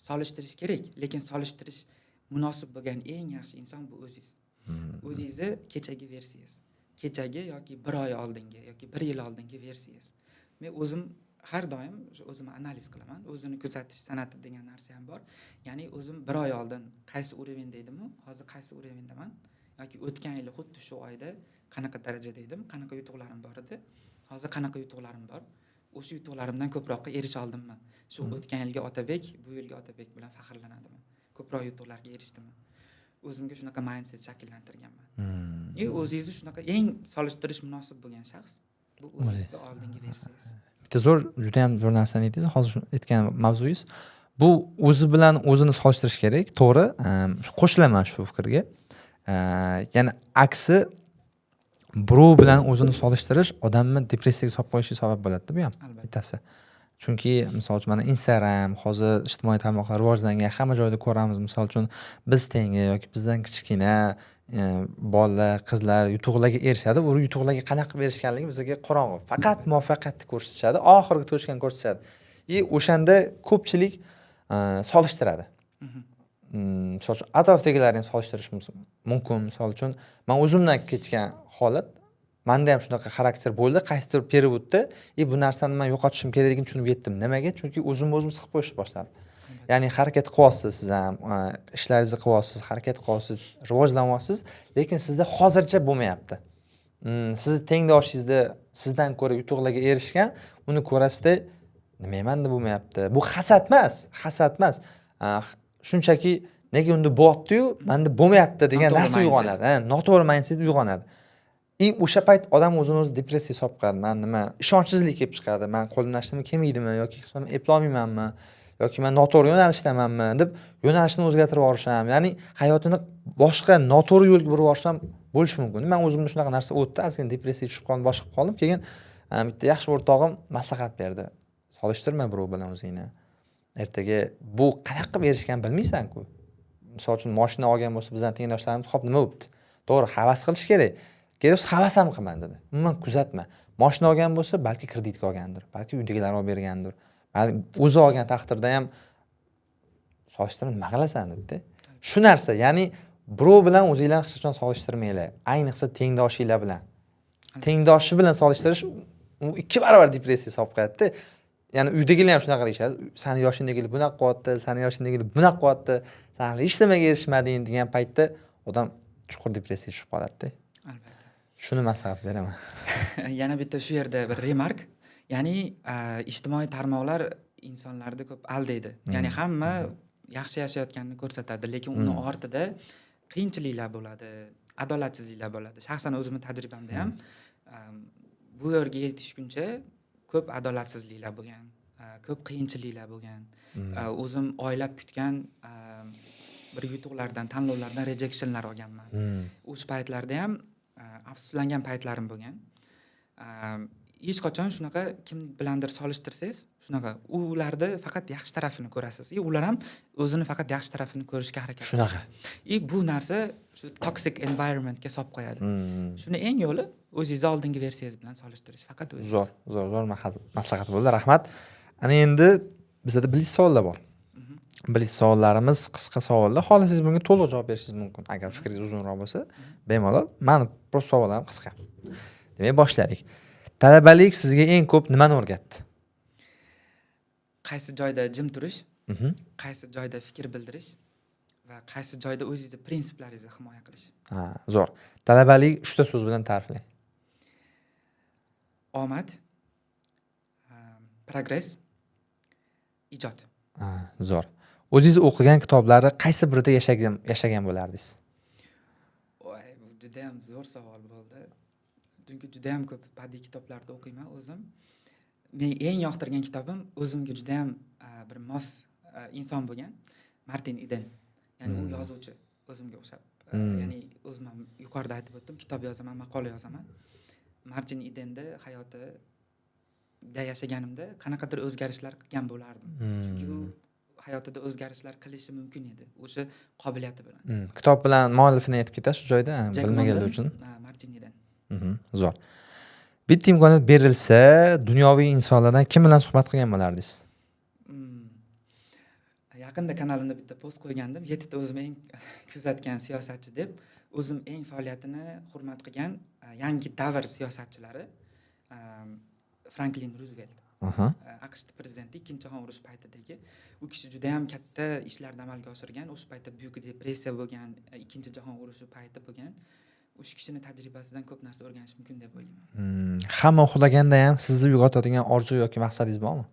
solishtirish kerak, lekin solishtirish munosib bo'lgan eng yaxshi inson bu o'zingiz. O'zingizni kechagi versiyangiz, kechagi yoki 1 oy oldingi yoki 1 yil oldingi versiyangiz. Men o'zim har doim o'zimni analiz qilaman. O'zini kuzatish san'ati degan narsa ham bor. Ya'ni o'zim 1 oy oldin qaysi urovenda edimmi, hozir qaysi urovendaman yoki o'tgan yil xuddi shu oyda qanaqa darajada edim, qanaqa yutuqlarim bor edi, hozir qanaqa yutuqlarim bor. O'sha yutuqlarimdan ko'proqqa erisha oldimmi? Shu o'tgan yilgi Otabek, bu yilgi Otabek bilan faxrlanadimi? Ko'proq yutuqlarga erishdimmi? O'zimga shunaqa mindset shakllantirganman. O'zingizni shunaqa eng solishtirish munosib bo'lgan shaxs bu o'zingizni oldingi versiyangiz. Bitta juda ham zo'r narsani aytdingiz. Hozir aytgan mavzuyingiz bu o'zi bilan o'zini solishtirish kerak, to'g'ri. Qo'shilaman shu fikrga. Ya'ni aksi birov bilan o'zini solishtirish odamni depressiyaga solib qo'yishiga sabab bo'ladi-da bu ham bittasi. Chunki misol uchun mana Instagram, hozir ijtimoiy tarmoqlar rivojlangan, hamma joyda ko'ramiz. Misol uchun biz tengi yoki bizdan kichkina bolalar, qizlar yutuqlarga erishadi. U yutuqlarga qanaqa qilib erishganligi bizga qorong'u. Faqat muvaffaqiyatni ko'rsatishadi, oxirgi to'shkani ko'rsatishadi. O'shanda ko'pchilik solishtiradi. Misol uchun atrofdagilarni solishtirish mumkin. Misol uchun men o'zimdan kechgan holat, menda ham shunaqa xarakter bo'ldi. Qaysidir periodda bu narsani men yo'qotishim kerakligini tushunib yetdim. Nimaga? Chunki o'zim siqib qo'yishni boshladim. Ya'ni harakat qilyapsiz, siz ham ishlaringizni qilyapsiz, harakat qilyapsiz, rivojlanyapsiz, lekin sizda hozircha bo'lmayapti. Sizni tengdoshingizni sizdan ko'ra yutuqlarga erishgan, uni ko'rasizda, nima menda bo'lmayapti? Bu hasad emas. Shunchaki nega unda bo'lyapti-yu, menda bo'lmayapti degan narsa uyg'onadi. Noto'g'ri mindset uyg'onadi. O'sha payt odam o'zini depressiyaga solib qo'yadi. Men nima, ishonchsizlik kelib chiqadi. Men qo'limdan ishlashim kelmaydimi yoki eplolmaymanmi yoki men noto'g'ri yo'nalishdamanmi deb yo'nalishni o'zgartirib yuborisham. Ya'ni hayotini boshqa noto'g'ri yo'lga burib yuborish ham bo'lishi mumkin. Men o'zimda shunaqa narsa o'tdi, ozgina depressiyaga tushib qoldim, boshqa qoldim. Keyin bitta yaxshi o'rtog'im maslahat berdi. Solishtirma birov bilan o'zingni. Ertaga bu qanaqa qilib erishgan bilmaysan-ku. Misol uchun mashina olgan bo'lsa, bizdan tengdoshlarimiz, "Xo'p, nima bo'libdi?" To'g'ri, havas qilish kerak. Kerak havas ham qilman dedi. Umuman kuzatma. Mashina olgan bo'lsa, balki kreditga olgandir, balki uydagilar olib bergandir. Balki o'zi olgan taqdirda ham solishtirib nima qilasan dedi. Shu narsa, ya'ni birov bilan o'zinglarni hech qachon solishtirmanglar. Ayniqsa tengdoshinglar bilan. Tengdoshi bilan solishtirish u 2 barobar depressiya solib qo'yadi. Ya'ni uydagilar ham shunaqa deyishadi. Seni yoshingdagilar bunaqa qilyapti, seni yoshingdagilar bunaqa qilyapti. Sen hech nimaga erishmading degan paytda odam chuqur depressiyaga tushib qoladi-da. Albatta. Shuni maslahat beraman. Yana bitta shu yerda bir remark. Ya'ni ijtimoiy tarmoqlar insonlarni ko'p aldaydi. Ya'ni hamma yaxshi yashayotganini ko'rsatadi, lekin uni ortida qiyinchiliklar bo'ladi, adolatsizliklar bo'ladi. Shaxsan o'zimning tajribamda ham bu yerga yetishguncha ko'p adolatsizliklar bo'lgan, ko'p qiyinchiliklar bo'lgan. O'zim oylab kutgan bir yutuqlardan, tanlovlardan rejectionlar olganman. O'sha paytlarda ham afsuslangan paytlarim bo'lgan. Hech qachon shunaqa kim bilandir solishtirsangiz, shunaqa ularda faqat yaxshi tarafini ko'rasiz. Ular ham o'zini faqat yaxshi tarafini ko'rishga harakat qiladi. Shunaqa. Bu narsa shu toxic environmentga solib qo'yadi. Shuni eng yo'li o'zingiz oldingi versiyangiz bilan solishtirish, faqat o'zingiz. Zo'r maslahat bo'ldi. Rahmat. Ana endi bizda bilish savollar bor. Bilish savollarimiz qisqa savollar. Xolos siz bunga to'liq javob berishingiz mumkin. Agar fikringiz uzunroq bo'lsa, bemalol. Meni prosta savollarim qisqa. Demak, boshlaylik. Talabalik sizga eng ko'p nimani o'rgatdi? Qaysi joyda jim turish, qaysi joyda fikr bildirish va qaysi joyda o'zingizni prinsiplaringizni himoya qilish. Zo'r. Talabalik 3 ta so'z bilan ta'riflang. Omad, progress, ijod. Zo'r. O'zingiz o'qigan kitoblarni qaysi birida yashagan bo'lardingiz? Voy, bu juda ham zo'r savol bo'ldi. Chunki juda ham ko'p badiiy kitoblarni o'qiyman o'zim. Men eng yoqtirgan kitobim o'zimga juda ham bir mos inson bo'lgan Martin Eden. Ya'ni u yozuvchi, o'zimga o'xshab. Ya'ni o'zim ham yuqorida aytib o'tdim, kitob yozaman, maqola yozaman. Martin Eden'da hayotida yashaganimda qanaqadir o'zgarishlar qilgan bo'lardim. Chunki u hayotida o'zgarishlar qilishi mumkin edi, o'sha qobiliyati bilan. Kitob bilan muallifini aytib ketasiz joyda, bilmaganlar uchun. Martin Eden. Zo'r. Bitta imkoniyat berilsa, dunyoviy insonlardan kim bilan suhbat qilgan bo'lardingiz? Yaqinda kanalimda bitta post qo'ygandim, 7 ta o'zim eng kuzatgan siyosatchi deb, o'zim eng faoliyatini hurmat qilgan yangi davr siyosatchilari Franklin Roosevelt. AQSh prezidenti Ikkinchi jahon urushi paytidagi, u kishi juda ham katta ishlarni amalga oshirgan, o'sha paytda buyuk depressiya bo'lgan, Ikkinchi jahon urushi payti bo'lgan. O'sha kishining tajribasidan ko'p narsa o'rganish mumkin deb o'ylayman. Hamma uxlaganda ham sizni uyg'otadigan orzu yoki maqsadingiz bormi?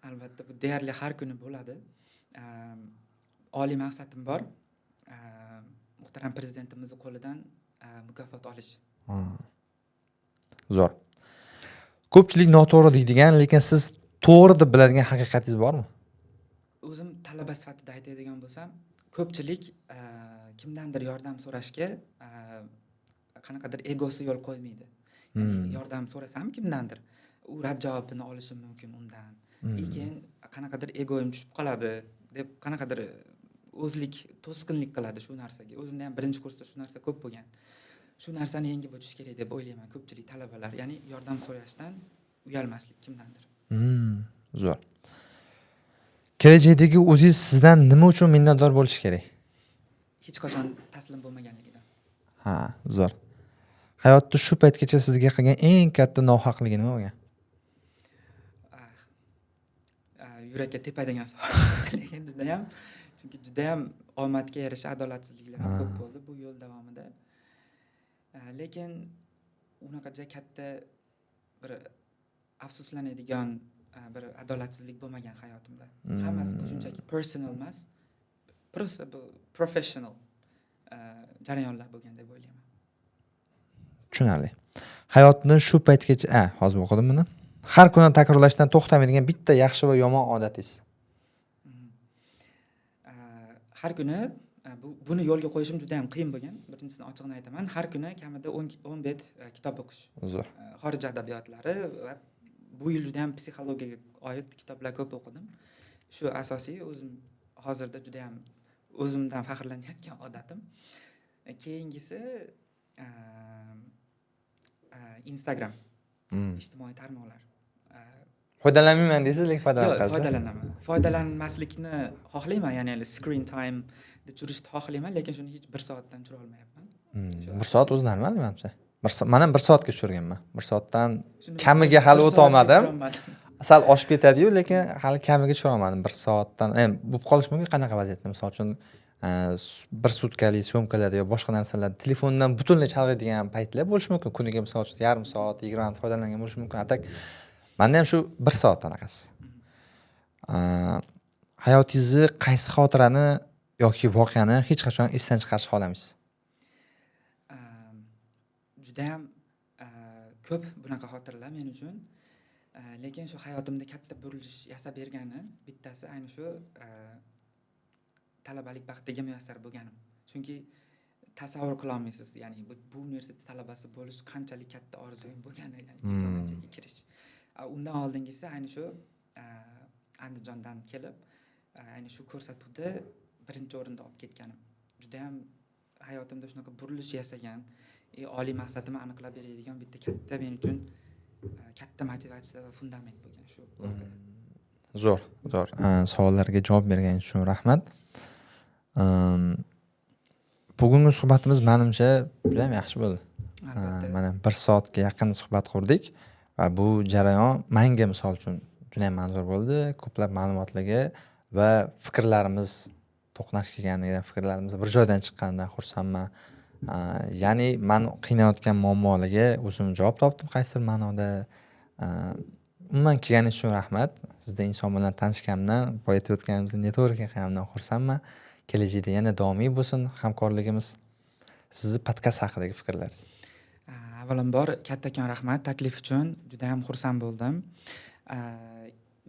Albatta, bu deyarli har kuni bo'ladi. Oliy maqsadim bor. Muhtaram prezidentimizning qo'lidan mukofot olish. Zo'r. Ko'pchilik noto'g'ri deydigan, lekin siz to'g'ri deb biladigan haqiqatingiz bormi? O'zim talaba sifatida aytadigan bo'lsam, ko'pchilik kimdandir yordam so'rashga qanaqadir egosi yo'l qo'ymaydi. Ya'ni yordam so'rasam kimdandir, u rad javobini olishim mumkin undan. Lekin qanaqadir egoim tushib qoladi deb qanaqadir o'zlik, to'sqinlik qiladi shu narsaga. O'zimda ham birinchi kursda shu narsa ko'p bo'lgan. Shu narsani yengib o'tish kerak deb o'ylayman ko'pchilik talabalar. Ya'ni yordam so'rashdan uyalmaslik kimdandir. Zo'r. Kelajakdagi o'zingiz sizdan nima uchun minnatdor bo'lish kerak? Hech qachon taslim bo'lmaganligidan. Zo'r. Hayotda shu paytgacha sizga qilgan eng katta nohaqligi nima bo'lgan? Yurakka tepadigan savol. Lekin juda ham, chunki juda ham omadga yarasha adolatsizliklar ko'p bo'ldi bu yo'l davomida. Lekin unaqacha katta bir afsuslanadigan bir adolatsizlik bo'lmagan hayotimda. Hammasi bu shunchaki personal emas, professional jarayonlar bo'lgan deb o'ylayman. Tushunarli. Hayotni shu paytgacha, hozir o'qidim buni. Har kuni takrorlashdan to'xtamaydigan bitta yaxshi va yomon odatingiz. Har kuni buni yo'lga qo'yishim juda ham qiyin bo'lgan. Birinchisini ochig'ini aytaman, har kuni kamida 10 bet kitob o'qish. Zo'r. Xorij adabiyotlari va bu yil juda ham psixologiyaga oid kitoblar ko'p o'qidim. Shu asosiy o'zim hozirda juda ham o'zimdan faxrlanayotgan odatim. Keyingisi Instagram, ijtimoiy tarmoqlar. Foydalanmayman deysiz, lekin foydalanaman. Foydalanaman. Foydalanmaslikni xohlayman, ya'ni screen time deb turishni xohlayman, lekin shuni hech 1 soatdan tura olmayapman. 1 soat o'zi normal menimcha. Men ham 1 soatga tushirganman. 1 soatdan kamiga hali o'ta olmadim. Sal oshib ketadi-yu, lekin hali kamiga tushira olmadim. 1 soatdan. Bo'lib qolish mumkin qanaqa vaziyatda? Misol uchun 1 sutkalik syomkalarda yo boshqa narsalarda telefondan butunlay chalg'iydigan paytlar bo'lishi mumkin. Kuniga misol uchun yarim soat, 20 minut foydalangan bo'lishi mumkin. Atak menda ham shu 1 soat anaqasi. hayotingizni qaysi xotirani yoki voqeani hech qachon esdan chiqarishni xohlaysiz? Judayam ko'p bunaqa xotiralar men uchun. Lekin shu hayotimda katta burilish yasab bergani bittasi ayni shu talabalik vaqtiga muyassar bo'lganim. Chunki tasavvur qila olmaysiz, ya'ni bu universitet talabasi bo'lish qanchalik katta orzuyim bo'lgani, ya'ni diplomatga kirish. Undan oldingisi ayni shu Andijondan kelib, ayni shu ko'rsatuvda birinchi o'rinda olib ketganim. Judayam hayotimda shunaqa burilish yasagan, oliy maqsadimni aniqlab beradigan bitta katta men uchun katta motivatsiya va fundament bo'lgan shu voqea. Zo'r. Savollarga javob berganingiz uchun rahmat. Bugungi suhbatimiz menimcha juda ham yaxshi bo'ldi. Mana 1 soatga yaqin suhbat qurdik va bu jarayon menga misol uchun juda ham manzur bo'ldi. Ko'plab ma'lumotlarga va fikrlarimiz to'qnash kelganidan, fikrlarimiz bir joydan chiqqanidan xursandman. Ya'ni men qiynayotgan muammolarga o'zim javob topdim qaysidir ma'noda. Umuman kelganingiz uchun rahmat. Sizda inson bilan tanishganimdan, boyatib o'tganimizda networking qilganimdan xursandman. Kelajakda yana davomiy bo'lsin hamkorligimiz. Sizni podkast haqidagi fikrlaringiz? Avvalambor kattakon rahmat taklif uchun. Juda ham xursand bo'ldim.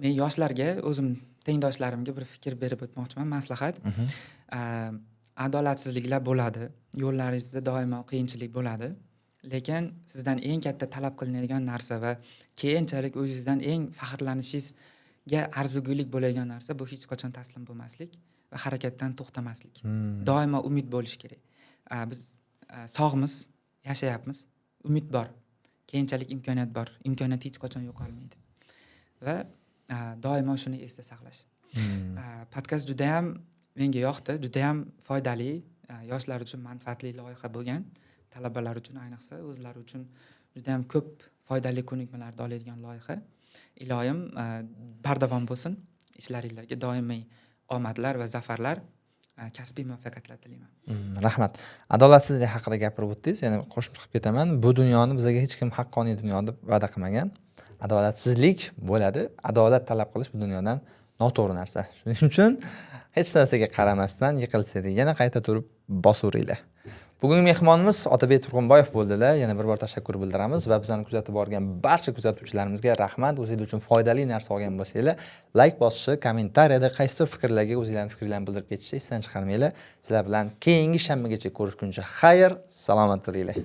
Men yoshlarga, o'zim tengdoshlarimga bir fikr berib o'tmoqchiman, maslahat. Adolatsizliklar bo'ladi. Yo'llaringizda doimo qiyinchilik bo'ladi. Lekin sizdan eng katta talab qilinadigan narsa va keyinchalik o'zingizdan eng faxrlanishingizga arzigulik bo'ladigan narsa bu hech qachon taslim bo'lmaslik va harakatdan to'xtamaslik. Doimo umid bo'lish kerak. Biz sog'miz, yashayapmiz, umid bor. Keyinchalik imkoniyat bor. Imkoniyat hech qachon yo'qolmaydi. Va doimo shuni esda saqlash. Podkast juda ham menga yoqdi, juda ham foydali, yoshlar uchun manfaatli loyiha bo'lgan. Talabalar uchun ayniqsa o'zlari uchun juda ham ko'p foydali ko'nikmalarni oladigan loyiha. Iloyim bardavom bo'lsin. Ishlaringizga doimiy omadlar va zafarlar, kasbiy muvaffaqiyatlar tilayman. Rahmat. Adolatsizlik haqida gapirib o'tdingiz, yana qo'shimcha qilib ketaman. Bu dunyoni bizga hech kim haqqoniy dunyo deb va'da qilmagan. Adolatsizlik bo'ladi. Adolat talab qilish bu dunyodan noto'g'ri narsa. Shuning uchun hech narsaga qaramasdan yiqilsangiz yana qayta turib bosaveringlar. Bugungi mehmonimiz Otabek Turg'unboyev bo'ldilar. Yana bir bor tashakkur bildiramiz va bizlarni kuzatib borgan barcha kuzatuvchilarimizga rahmat. O'zingiz uchun foydali narsa olgan bo'lsanglar, like bosishni, kommentariyada qaysi fikrlarga o'zingizlarning fikrlarini bildirib ketishni esdan chiqarmanglar. Sizlar bilan keyingi shanbagacha ko'rishguncha xayr, salomat bo'linglar.